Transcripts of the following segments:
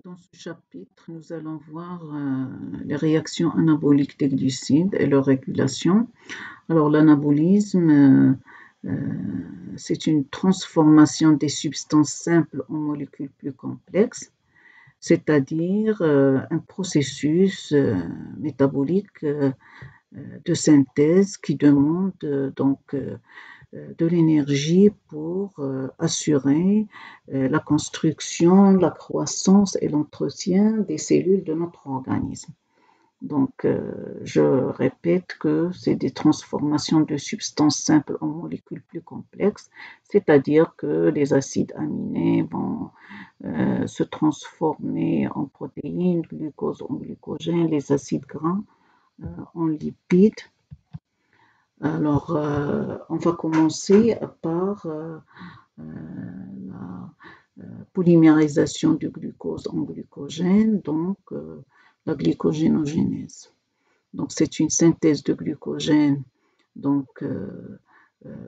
Dans ce chapitre, nous allons voir les réactions anaboliques des glucides et leur régulation. Alors, l'anabolisme, c'est une transformation des substances simples en molécules plus complexes, c'est-à-dire un processus métabolique de synthèse qui demande de l'énergie pour assurer la construction, la croissance et l'entretien des cellules de notre organisme. Donc, je répète que c'est des transformations de substances simples en molécules plus complexes, c'est-à-dire que les acides aminés vont se transformer en protéines, glucose en glycogène, les acides gras en lipides. Alors, on va commencer par la polymérisation du glucose en glycogène, donc la glycogénogenèse. Donc, c'est une synthèse de glycogène donc,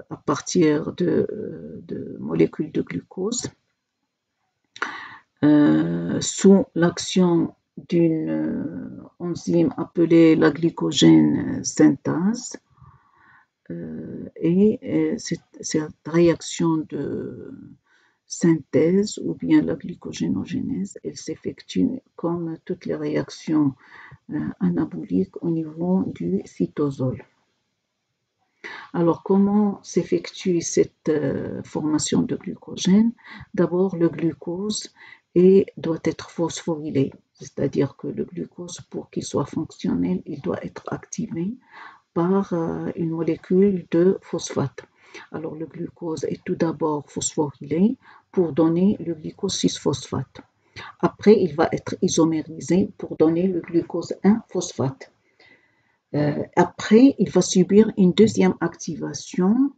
à partir de molécules de glucose sous l'action d'une enzyme appelée la glycogène synthase. Et cette réaction de synthèse ou bien la glycogénogenèse, elle s'effectue comme toutes les réactions anaboliques au niveau du cytosol. Alors, comment s'effectue cette formation de glucogène? D'abord, le glucose doit être phosphorylé, c'est-à-dire que le glucose, pour qu'il soit fonctionnel, il doit être activé par une molécule de phosphate. Alors, le glucose est tout d'abord phosphorylé pour donner le glucose 6-phosphate. Après, il va être isomérisé pour donner le glucose 1-phosphate. Après, il va subir une deuxième activation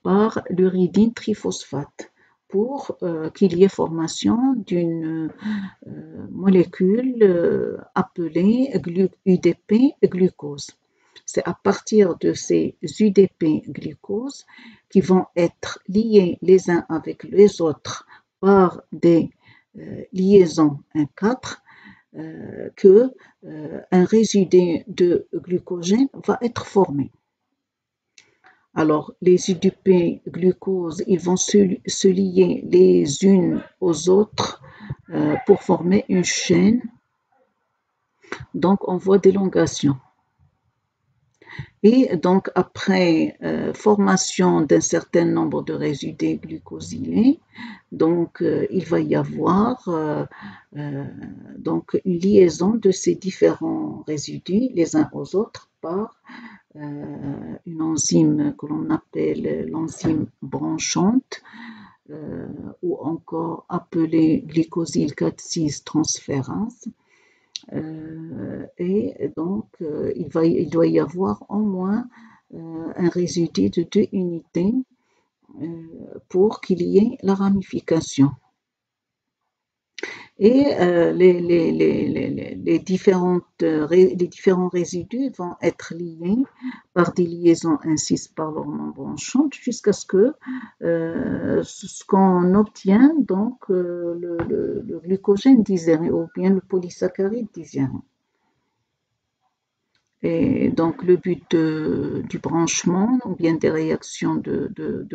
par l'uridine triphosphate pour qu'il y ait formation d'une molécule appelée UDP glucose. C'est à partir de ces UDP glucose qui vont être liés les uns avec les autres par des liaisons 1,4 que un résidu de glucogène va être formé. Alors, les UDP glucose, ils vont se lier les unes aux autres pour former une chaîne, donc en voie d'élongation. Et donc, après formation d'un certain nombre de résidus glucosylés, donc il va y avoir donc une liaison de ces différents résidus les uns aux autres par une enzyme que l'on appelle l'enzyme branchante ou encore appelée glycosyl 4,6 transférase. Et donc, il doit y avoir au moins un résidu de 2 unités pour qu'il y ait la ramification. Et les différents résidus vont être liés par des liaisons insises par leur nom branchante jusqu'à ce qu'on obtient donc le glucogène diséré ou bien le polysaccharide diséré. Et donc, le but du branchement ou bien des réactions de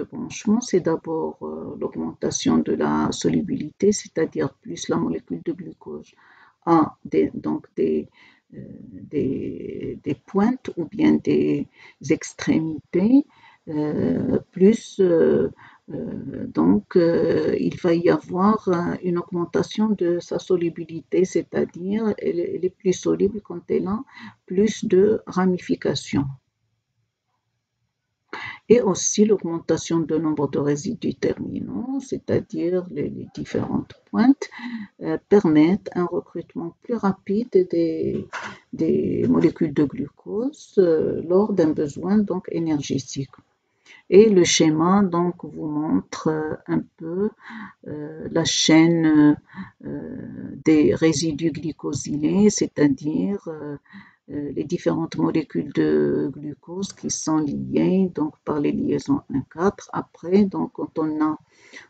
branchement, c'est d'abord l'augmentation de la solubilité, c'est-à-dire plus la molécule de glucose a des pointes ou bien des extrémités, plus il va y avoir une augmentation de sa solubilité, c'est-à-dire elle est plus soluble quand elle a plus de ramifications. Et aussi l'augmentation du nombre de résidus terminaux, c'est-à-dire les différentes pointes, permettent un recrutement plus rapide des molécules de glucose lors d'un besoin donc énergétique. Et le schéma donc vous montre un peu la chaîne des résidus glycosylés, c'est-à-dire les différentes molécules de glucose qui sont liées donc par les liaisons 1,4. Après, donc quand on a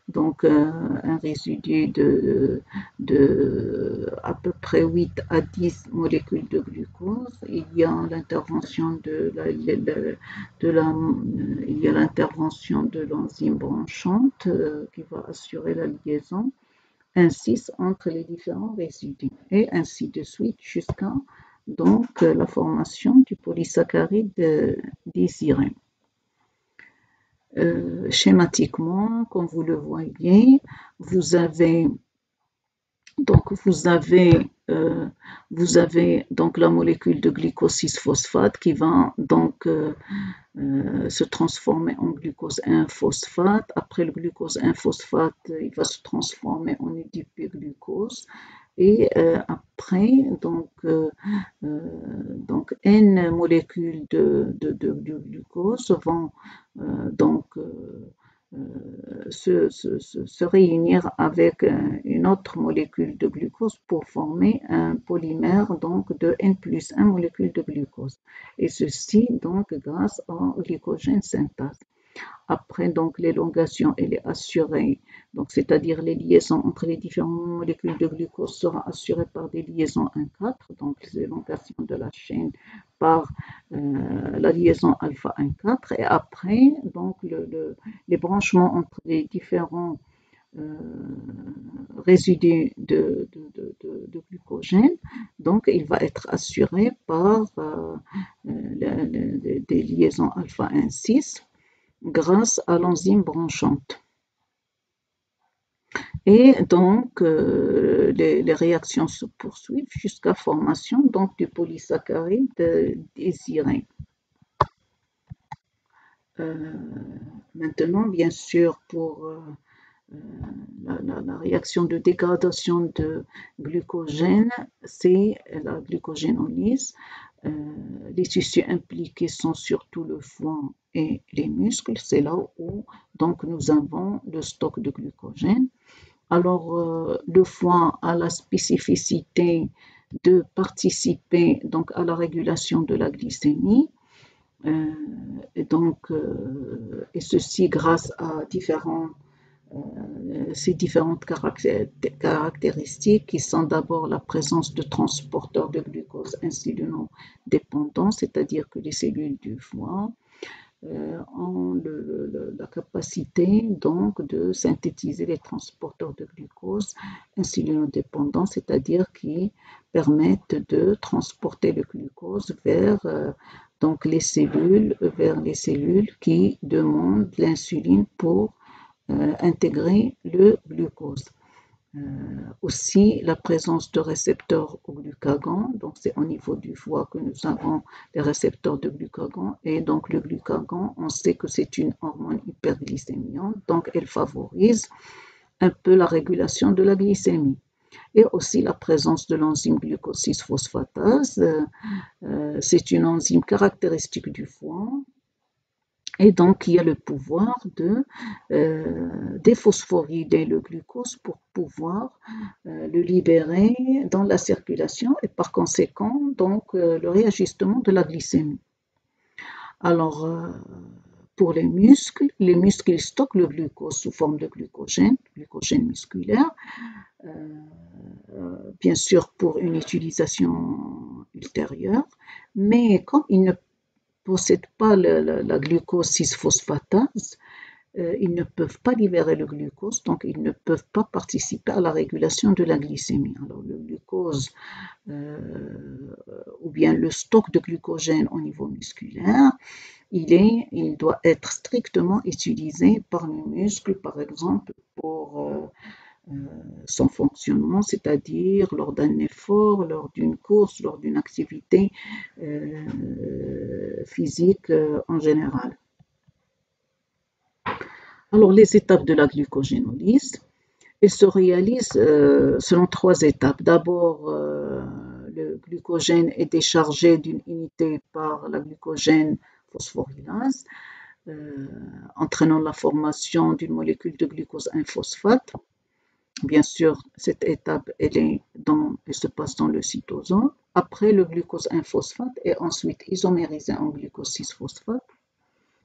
Donc un résidu de à peu près 8 à 10 molécules de glucose. Il y a l'intervention il y a l'intervention de l'enzyme branchante qui va assurer la liaison ainsi entre les différents résidus et ainsi de suite jusqu'à donc la formation du polysaccharide désiré. Schématiquement, comme vous le voyez, vous avez donc vous avez donc la molécule de glucose 6-phosphate qui va donc se transformer en glucose 1-phosphate. Après le glucose 1-phosphate, il va se transformer en glucose. Et après, donc N molécules de glucose vont donc se réunir avec une autre molécule de glucose pour former un polymère donc de N plus 1 molécule de glucose. Et ceci donc grâce au glycogène synthase. Après, donc, l'élongation, elle est assurée, donc, c'est-à-dire les liaisons entre les différentes molécules de glucose sera assurée par des liaisons 1,4, donc l'élongation de la chaîne par la liaison alpha 1,4, et après, donc, les branchements entre les différents résidus de glucogène, donc il va être assuré par des liaisons alpha 1,6 grâce à l'enzyme branchante. Et donc, les réactions se poursuivent jusqu'à formation donc, du polysaccharide désiré. Maintenant, bien sûr, pour la réaction de dégradation de glucogène, c'est la glucogénolyse. Les tissus impliqués sont surtout le foie et les muscles. C'est là où donc, nous avons le stock de glucogène. Alors, le foie a la spécificité de participer donc, à la régulation de la glycémie. Et ceci grâce à ces différentes caractéristiques qui sont d'abord la présence de transporteurs de glucose insulino-dépendants, c'est-à-dire que les cellules du foie ont la capacité donc de synthétiser les transporteurs de glucose insulino-dépendants, c'est-à-dire qui permettent de transporter le glucose vers les cellules qui demandent l'insuline pour intégrer le glucose. Aussi la présence de récepteurs au glucagon, donc c'est au niveau du foie que nous avons les récepteurs de glucagon, et donc le glucagon, on sait que c'est une hormone hyperglycémiante, donc elle favorise un peu la régulation de la glycémie. Et aussi la présence de l'enzyme glucose 6-phosphatase, c'est une enzyme caractéristique du foie, et donc il y a le pouvoir de déphosphoryler le glucose pour pouvoir le libérer dans la circulation et par conséquent donc le réajustement de la glycémie. Alors pour les muscles stockent le glucose sous forme de glycogène musculaire, bien sûr pour une utilisation ultérieure, mais comme ils ne possèdent pas la glucose 6-phosphatase, ils ne peuvent pas libérer le glucose, donc ils ne peuvent pas participer à la régulation de la glycémie. Alors le glucose ou bien le stock de glucogène au niveau musculaire, il doit être strictement utilisé par le muscle, par exemple, pour son fonctionnement, c'est-à-dire lors d'un effort, lors d'une course, lors d'une activité physique en général. Alors, les étapes de la glucogénolyse, elles se réalisent selon 3 étapes. D'abord, le glucogène est déchargé d'une unité par la glucogène phosphorylase, entraînant la formation d'une molécule de glucose 1-phosphate. Bien sûr, cette étape, elle se passe dans le cytosol. Après, le glucose 1-phosphate est ensuite isomérisé en glucose 6-phosphate.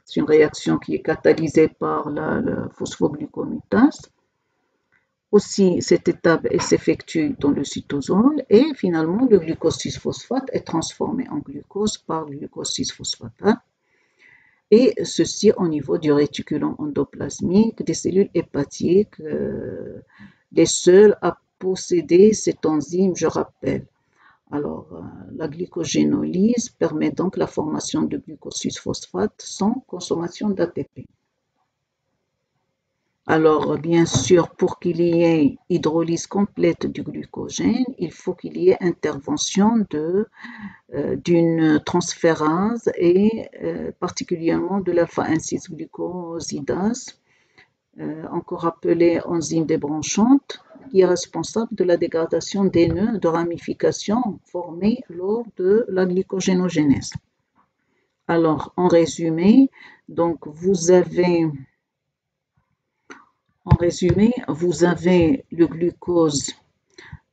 C'est une réaction qui est catalysée par la phosphoglucométase. Aussi, cette étape s'effectue dans le cytosol et finalement, le glucose 6-phosphate est transformé en glucose par le glucose 6-phosphatate. Et ceci au niveau du réticulum endoplasmique des cellules hépatiques, les seules à posséder cette enzyme, je rappelle. Alors, la glycogénolyse permet donc la formation de glucose 6-phosphate sans consommation d'ATP. Alors, bien sûr, pour qu'il y ait hydrolyse complète du glucogène, il faut qu'il y ait intervention d'une transférase et particulièrement de l'alpha-1,6-glucosidase, encore appelée enzyme débranchante, qui est responsable de la dégradation des nœuds de ramification formés lors de la glycogénogénèse. Alors, en résumé, donc vous avez le glucose,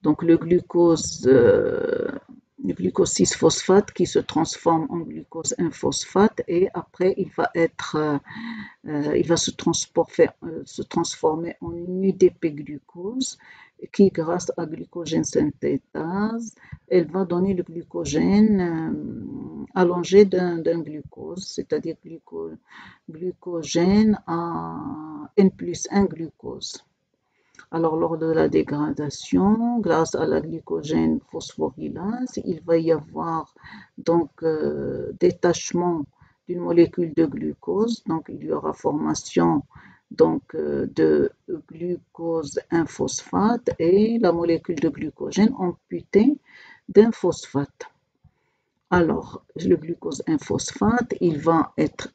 donc le glucose 6-phosphate qui se transforme en glucose 1-phosphate et après il va se transformer en UDP-glucose qui, grâce à glycogène synthétase, elle va donner le glycogène allongé d'un glucose, c'est-à-dire glucogène à N+1 glucose. Alors, lors de la dégradation, grâce à la glycogène phosphorylase, il va y avoir donc détachement d'une molécule de glucose, donc il y aura formation de glucose 1-phosphate et la molécule de glucogène amputée d'un phosphate. Alors, le glucose 1-phosphate, il va être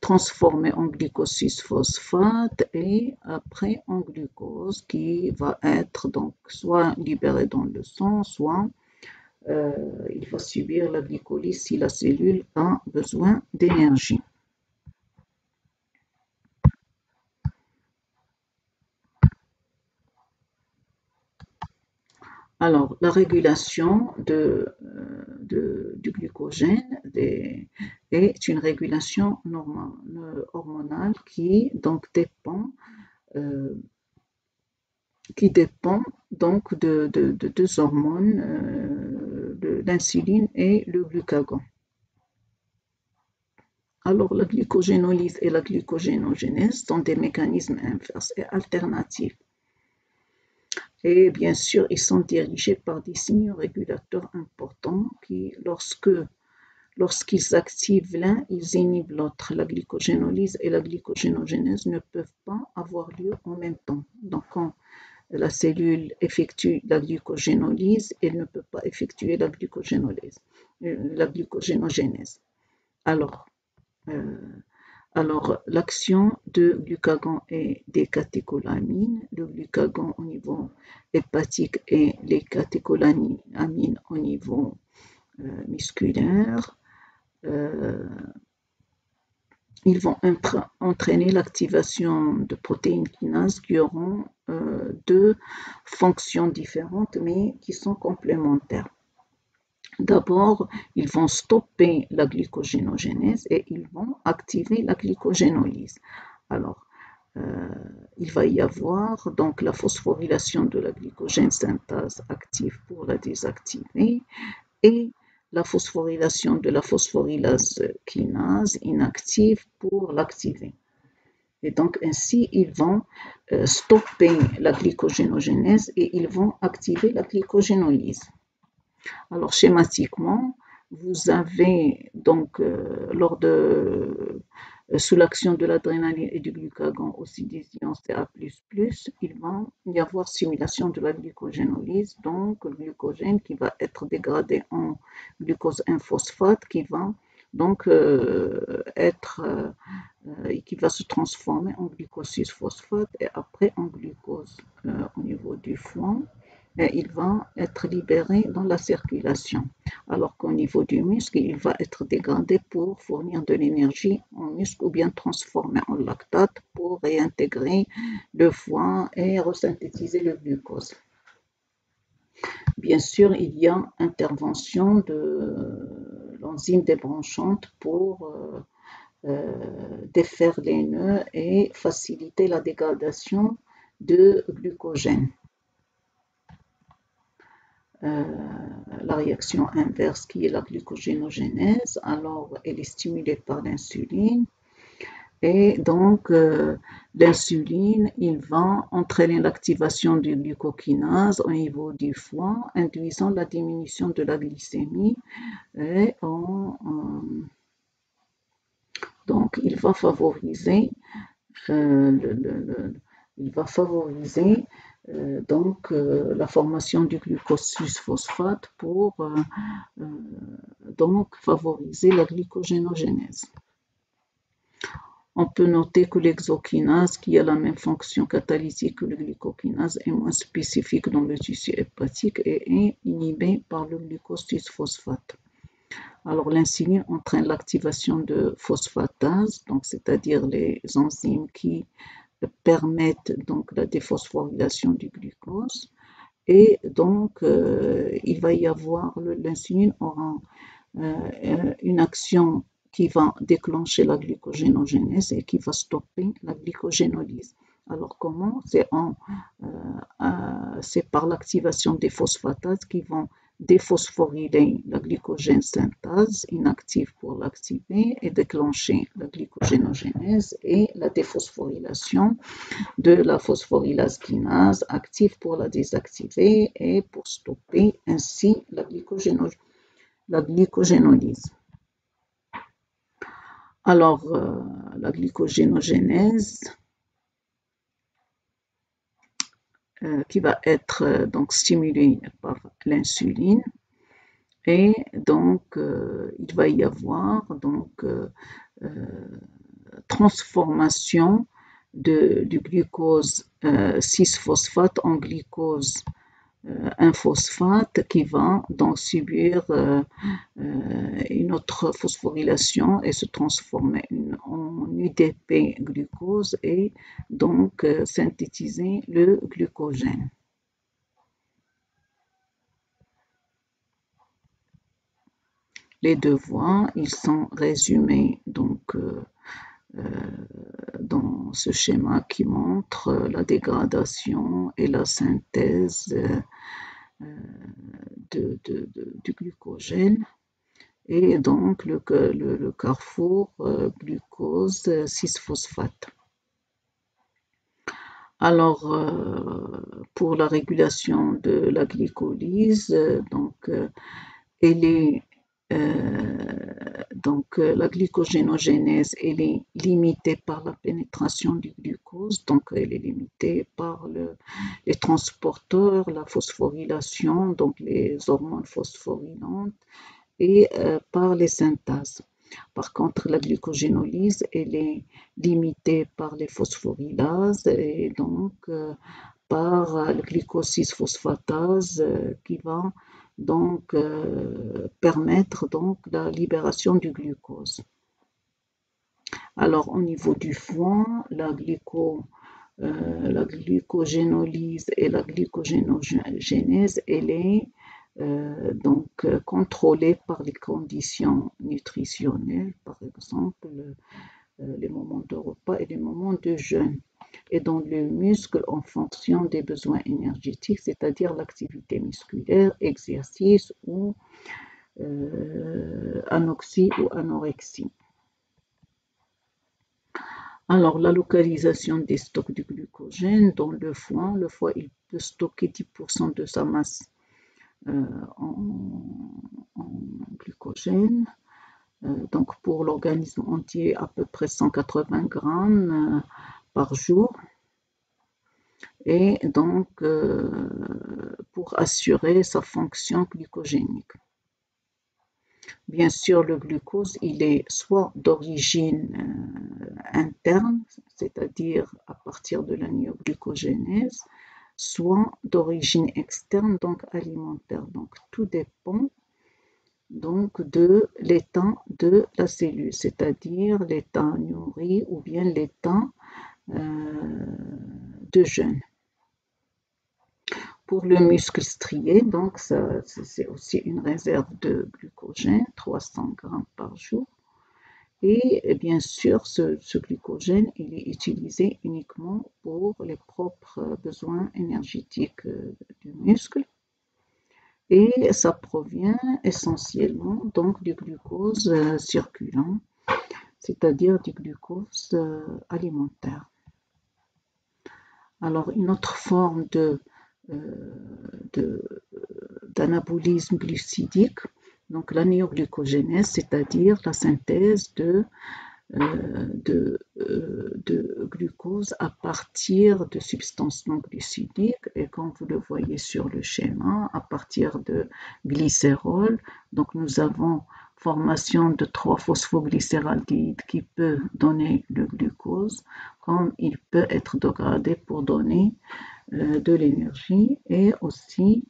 transformé en glucose 6-phosphate et après en glucose qui va être donc soit libéré dans le sang, soit il va subir la glycolyse si la cellule a besoin d'énergie. Alors, la régulation du glucogène est une régulation hormonale qui dépend donc de deux hormones, l'insuline et le glucagon. Alors, la glycogénolyse et la glycogénogénèse sont des mécanismes inverses et alternatifs. Et bien sûr, ils sont dirigés par des signaux régulateurs importants qui, lorsqu'ils activent l'un, ils inhibent l'autre. La glycogénolyse et la glycogénogénèse ne peuvent pas avoir lieu en même temps. Donc, quand la cellule effectue la glycogénolyse, elle ne peut pas effectuer la glycogénogénèse. Alors, l'action de glucagon et des catécholamines, le glucagon au niveau hépatique et les catécholamines au niveau musculaire, ils vont entraîner l'activation de protéines kinases qui auront deux fonctions différentes mais qui sont complémentaires. D'abord, ils vont stopper la glycogénogénèse et ils vont activer la glycogénolyse. Alors, il va y avoir donc la phosphorylation de la glycogène synthase active pour la désactiver et la phosphorylation de la phosphorylase kinase inactive pour l'activer. Et donc ainsi, ils vont stopper la glycogénogénèse et ils vont activer la glycogénolyse. Alors schématiquement, vous avez donc sous l'action de l'adrénaline et du glucagon oxydation CA++, il va y avoir simulation de la glycogénolyse, donc le glucogène qui va être dégradé en glucose 1-phosphate qui va donc qui va se transformer en glucose 6-phosphate et après en glucose au niveau du foie. Et il va être libéré dans la circulation, alors qu'au niveau du muscle, il va être dégradé pour fournir de l'énergie en muscle ou bien transformé en lactate pour réintégrer le foie et resynthétiser le glucose. Bien sûr, il y a intervention l'enzyme débranchante pour défaire les nœuds et faciliter la dégradation de glucogène. La réaction inverse qui est la glucogénogenèse, alors elle est stimulée par l'insuline et donc l'insuline, il va entraîner l'activation du glucokinase au niveau du foie, induisant la diminution de la glycémie et donc il va favoriser la formation du glucose 6-phosphate pour donc favoriser la glycogénogenèse. On peut noter que l'exokinase, qui a la même fonction catalytique que le glucokinase, est moins spécifique dans le tissu hépatique et est inhibé par le glucose 6-phosphate. Alors l'insuline entraîne l'activation de phosphatase, donc c'est-à-dire les enzymes qui permettent donc la déphosphorylation du glucose, et donc il va y avoir l'insuline aura une action qui va déclencher la glycogénogenèse et qui va stopper la glycogénolyse. Alors comment? C'est par l'activation des phosphatases qui vont déphosphoryler la glycogène synthase inactive pour l'activer et déclencher la glycogénogenèse et la déphosphorylation de la phosphorylase kinase active pour la désactiver et pour stopper ainsi la glycogénolyse. Alors, la glycogénogenèse qui va être donc stimulée par l'insuline et donc il va y avoir donc transformation du glucose 6-phosphate en glucose 1-phosphate qui va donc subir une autre phosphorylation et se transformer en UDP glucose et donc synthétiser le glucogène. Les deux voies, ils sont résumés donc dans ce schéma qui montre la dégradation et la synthèse du glucogène et donc le carrefour glucose 6-phosphate. Alors, pour la régulation de la glycolyse, donc elle est la glycogénogenèse, elle est limitée par la pénétration du glucose, donc elle est limitée par les transporteurs, la phosphorylation, donc les hormones phosphorylantes, et par les synthases. Par contre, la glycogénolyse, elle est limitée par les phosphorylases et donc par le glucose 6-phosphatase qui va donc permettre donc la libération du glucose. Alors au niveau du foie, la glycogénolyse et la glycogénogenèse, elle est donc contrôlée par les conditions nutritionnelles, par exemple les moments de repas et les moments de jeûne. Et dans le muscle en fonction des besoins énergétiques, c'est-à-dire l'activité musculaire, exercice ou anoxie ou anorexie. Alors, la localisation des stocks de glucogène dans le foie il peut stocker 10% de sa masse en glucogène. Donc, pour l'organisme entier, à peu près 180 grammes par jour. Et donc, pour assurer sa fonction glycogénique. Bien sûr, le glucose, il est soit d'origine interne, c'est-à-dire à partir de la néoglucogénèse, soit d'origine externe, donc alimentaire. Donc, tout dépend donc de l'état de la cellule, c'est-à-dire l'état nourri ou bien l'état de jeûne. Pour le muscle strié, donc c'est aussi une réserve de glucogène, 300 grammes par jour. Et bien sûr, ce glucogène, il est utilisé uniquement pour les propres besoins énergétiques du muscle. Et ça provient essentiellement donc du glucose circulant, c'est-à-dire du glucose alimentaire. Alors, une autre forme d'anabolisme glucidique, donc l'anéoglucogénèse, c'est-à-dire la synthèse de glucose à partir de substances non glucidiques, et comme vous le voyez sur le schéma, à partir de glycérol. Donc nous avons formation de 3-phosphoglycéraldéhyde qui peut donner le glucose, comme il peut être dégradé pour donner de l'énergie, et aussi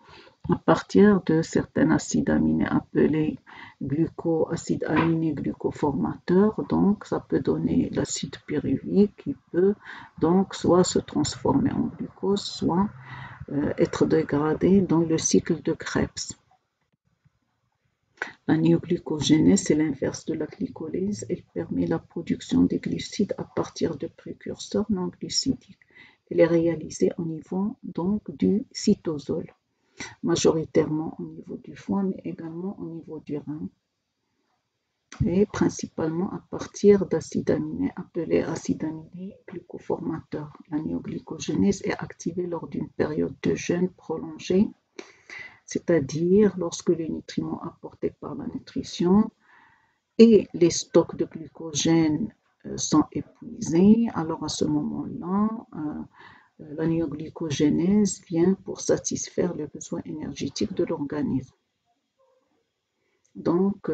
à partir de certains acides aminés appelés acides aminés glucoformateurs. Donc ça peut donner l'acide pyruvique qui peut donc soit se transformer en glucose, soit être dégradé dans le cycle de Krebs. La néoglucogénèse, c'est l'inverse de la glycolyse. Elle permet la production des glucides à partir de précurseurs non glucidiques. Elle est réalisée au niveau donc du cytosol, majoritairement au niveau du foie, mais également au niveau du rein, et principalement à partir d'acides aminés appelés acides aminés glucoformateurs. La néoglucogénèse est activée lors d'une période de jeûne prolongée, c'est-à-dire lorsque les nutriments apportés par la nutrition et les stocks de glucogène sont épuisés. Alors à ce moment-là, la néoglucogénèse vient pour satisfaire les besoins énergétiques de l'organisme. Donc,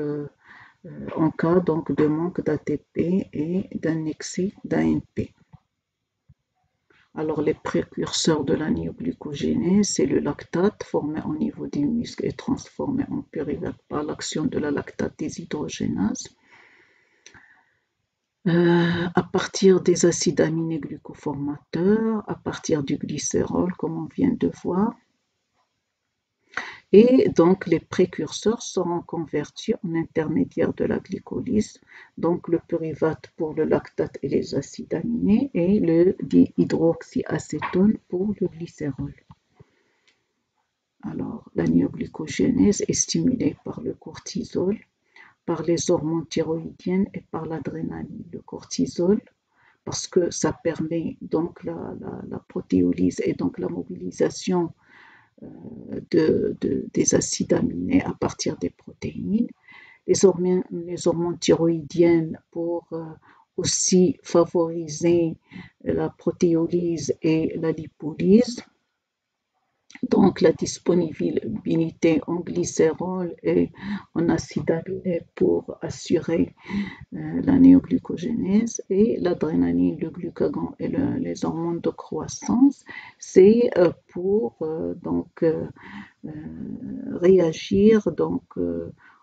en cas donc, de manque d'ATP et d'un excès d'AMP. Alors, les précurseurs de la néoglucogénèse, c'est le lactate formé au niveau des muscles et transformé en pyruvate par l'action de la lactate déshydrogénase. À partir des acides aminés glucoformateurs, à partir du glycérol, comme on vient de voir. Et donc, les précurseurs seront convertis en intermédiaire de la glycolyse, donc le pyruvate pour le lactate et les acides aminés, et le dihydroxyacétone pour le glycérol. Alors, la néoglucogénèse est stimulée par le cortisol, par les hormones thyroïdiennes et par l'adrénaline. Le cortisol, parce que ça permet donc la protéolyse et donc la mobilisation des acides aminés à partir des protéines. Les hormones thyroïdiennes pour aussi favoriser la protéolyse et la lipolyse. Donc la disponibilité en glycérol et en acides aminés pour assurer la néoglucogénèse, et l'adrénaline, le glucagon et les hormones de croissance, c'est pour réagir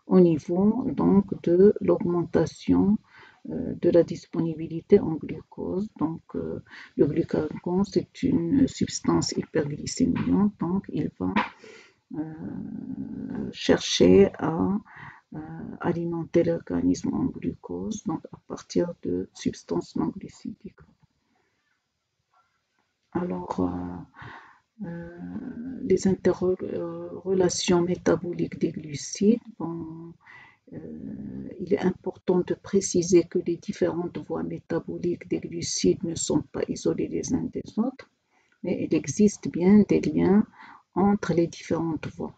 au niveau donc de l'augmentation de la disponibilité en glucose. Donc le glucagon, c'est une substance hyperglycémiante, donc il va chercher à alimenter l'organisme en glucose, donc à partir de substances non glucidiques. Alors, les interrelations métaboliques des glucides, il est important de préciser que les différentes voies métaboliques des glucides ne sont pas isolées les uns des autres, mais il existe bien des liens entre les différentes voies.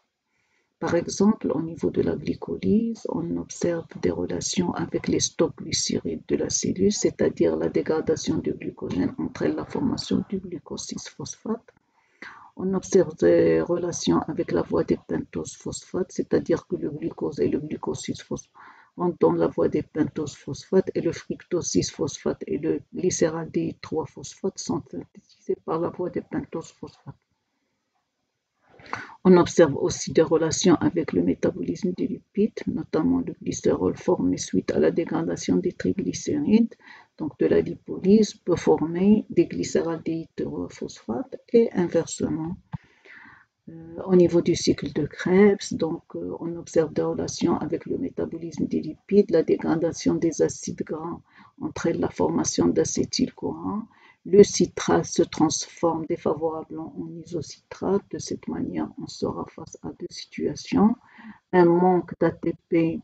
Par exemple, au niveau de la glycolyse, on observe des relations avec les stocks glucérides de la cellule, c'est-à-dire la dégradation du glucogène entraîne la formation du glucose 6-phosphate. On observe des relations avec la voie des pentoses-phosphates, c'est-à-dire que le glucose et le glucose 6-phosphate rentrent dans la voie des pentoses-phosphates, et le fructose 6-phosphate et le glycéraldéhyde 3-phosphate sont synthétisés par la voie des pentoses-phosphates. On observe aussi des relations avec le métabolisme des lipides, notamment le glycérol formé suite à la dégradation des triglycérides, donc de la lipolyse, peut former des glycéraldéhydes phosphate et inversement. Au niveau du cycle de Krebs, donc on observe des relations avec le métabolisme des lipides, la dégradation des acides gras entraîne la formation d'acétyl-CoA. Le citrate se transforme défavorablement en isocitrate. De cette manière, on sera face à deux situations. Un manque d'ATP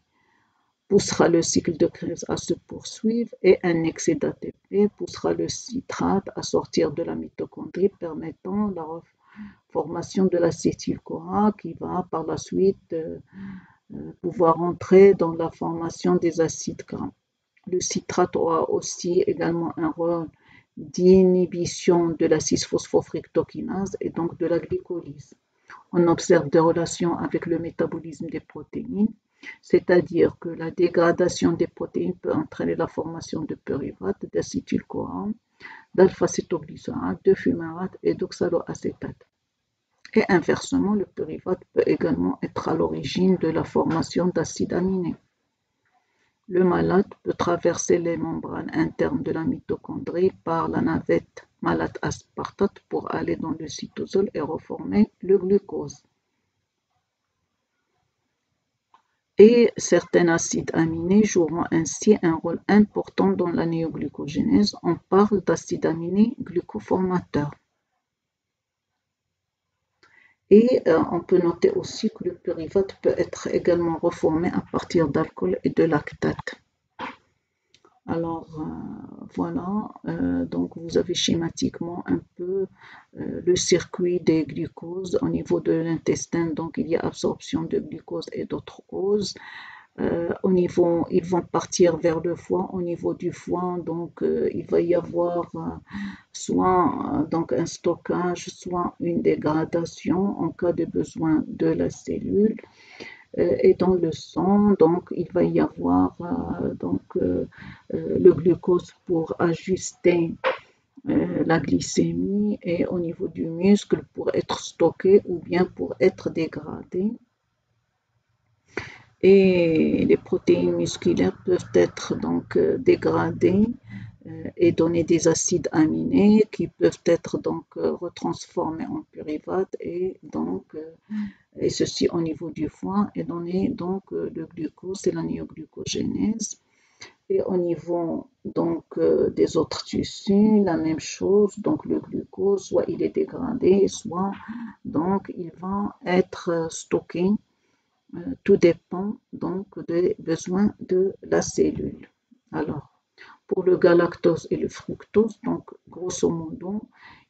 poussera le cycle de Krebs à se poursuivre et un excès d'ATP poussera le citrate à sortir de la mitochondrie, permettant la formation de l'acétyl-CoA qui va par la suite pouvoir entrer dans la formation des acides gras. Le citrate aura aussi également un rôle d'inhibition de la 6-phosphofructokinase et donc de la glycolyse. On observe des relations avec le métabolisme des protéines, c'est-à-dire que la dégradation des protéines peut entraîner la formation de pyruvate, d'acétyl-CoA, d'alpha-cétoglycérate, de fumérate et d'oxaloacétate. Et inversement, le pyruvate peut également être à l'origine de la formation d'acides aminés. Le malate peut traverser les membranes internes de la mitochondrie par la navette malate-aspartate pour aller dans le cytosol et reformer le glucose. Et certains acides aminés joueront ainsi un rôle important dans la néoglucogénèse. On parle d'acides aminés glucoformateurs. Et on peut noter aussi que le pyruvate peut être également reformé à partir d'alcool et de lactate. Alors voilà, donc vous avez schématiquement un peu le circuit des glucoses au niveau de l'intestin. Donc il y a absorption de glucose et d'autres causes. Ils vont partir vers le foie. Au niveau du foie, donc il va y avoir soit donc un stockage, soit une dégradation en cas de besoin de la cellule. Et dans le sang, donc il va y avoir le glucose pour ajuster la glycémie et au niveau du muscle pour être stocké ou bien pour être dégradé. Et les protéines musculaires peuvent être donc dégradées et donner des acides aminés qui peuvent être donc retransformés en pyruvate et ceci au niveau du foie et donner donc le glucose, c'est la néoglucogénèse. Et au niveau donc des autres tissus, la même chose, donc le glucose, soit il est dégradé, soit donc il va être stocké. Tout dépend donc des besoins de la cellule. Alors, pour le galactose et le fructose, donc grosso modo,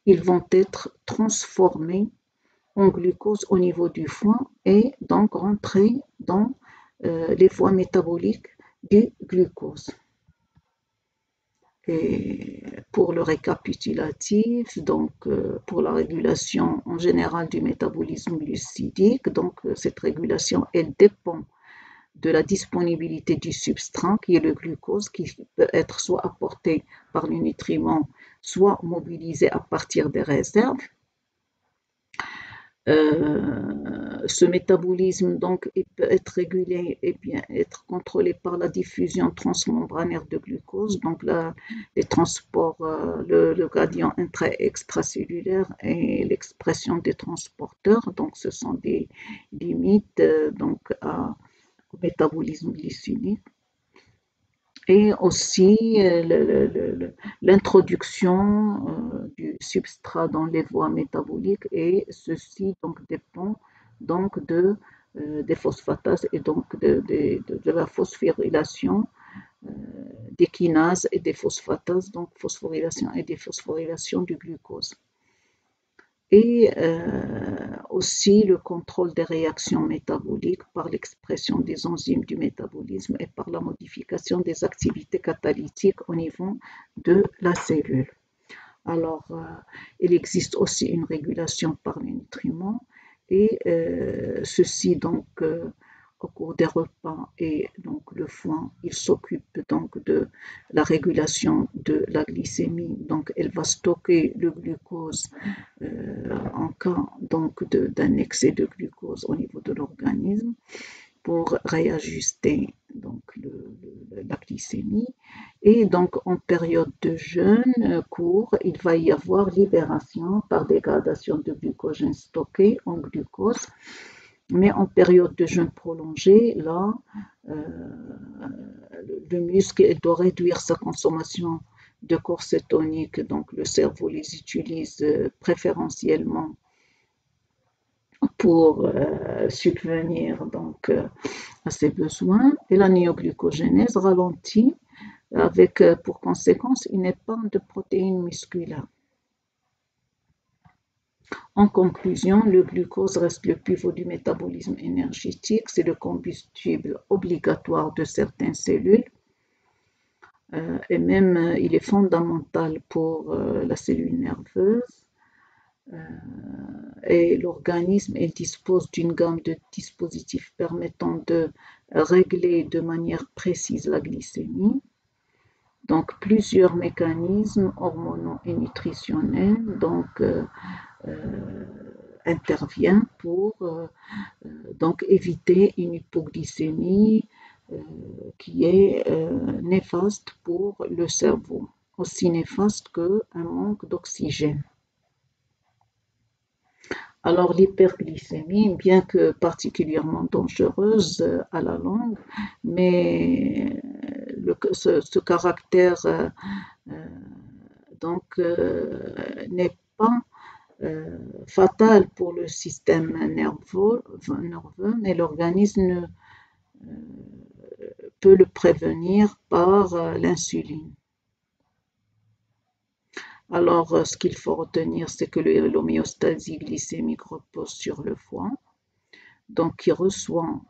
ils vont être transformés en glucose au niveau du foie et donc rentrer dans les voies métaboliques du glucose. Et pour le récapitulatif, donc pour la régulation en général du métabolisme glucidique, donc cette régulation, elle dépend de la disponibilité du substrat qui est le glucose, qui peut être soit apporté par le nutriment, soit mobilisé à partir des réserves. Ce métabolisme donc il peut être régulé et bien être contrôlé par la diffusion transmembranaire de glucose, donc les transports, le gradient intra- et extracellulaire et l'expression des transporteurs, donc ce sont des limites donc au métabolisme glycémique. Et aussi l'introduction du substrat dans les voies métaboliques et ceci donc dépend donc des phosphatases et donc de la phosphorylation des kinases et des phosphatases, donc phosphorylation et déphosphorylation du glucose. Et aussi le contrôle des réactions métaboliques par l'expression des enzymes du métabolisme et par la modification des activités catalytiques au niveau de la cellule. Alors, il existe aussi une régulation par les nutriments et ceci donc au cours des repas et donc le foie, il s'occupe donc de la régulation de la glycémie, donc elle va stocker le glucose en cas donc d'un excès de glucose au niveau de l'organisme pour réajuster donc la glycémie Et donc, en période de jeûne court, il va y avoir libération par dégradation de glucogène stocké en glucose. Mais en période de jeûne prolongé, là, le muscle il doit réduire sa consommation de corps cétoniques, donc le cerveau les utilise préférentiellement pour subvenir donc, à ses besoins. Et la néoglucogénèse ralentit avec pour conséquence une épargne de protéines musculaires. En conclusion, le glucose reste le pivot du métabolisme énergétique, c'est le combustible obligatoire de certaines cellules et même il est fondamental pour la cellule nerveuse. Et l'organisme il dispose d'une gamme de dispositifs permettant de régler de manière précise la glycémie. Donc plusieurs mécanismes hormonaux et nutritionnels interviennent pour donc éviter une hypoglycémie qui est néfaste pour le cerveau, aussi néfaste qu'un manque d'oxygène. Alors l'hyperglycémie, bien que particulièrement dangereuse à la longue, mais ce caractère n'est pas fatal pour le système nerveux, mais l'organisme peut le prévenir par l'insuline. Alors, ce qu'il faut retenir, c'est que l'homéostasie glycémique repose sur le foie, donc qui reçoit,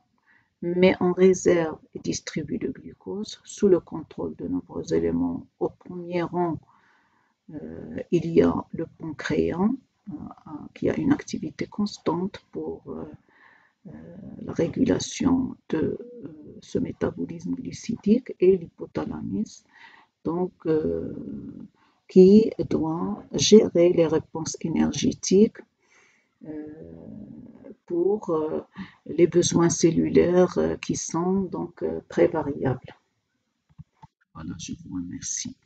met en réserve et distribue le glucose sous le contrôle de nombreux éléments. Au premier rang, il y a le pancréas, qui a une activité constante pour la régulation de ce métabolisme glucidique, et l'hypothalamus, donc qui doit gérer les réponses énergétiques pour les besoins cellulaires qui sont donc très variables. Voilà, je vous remercie.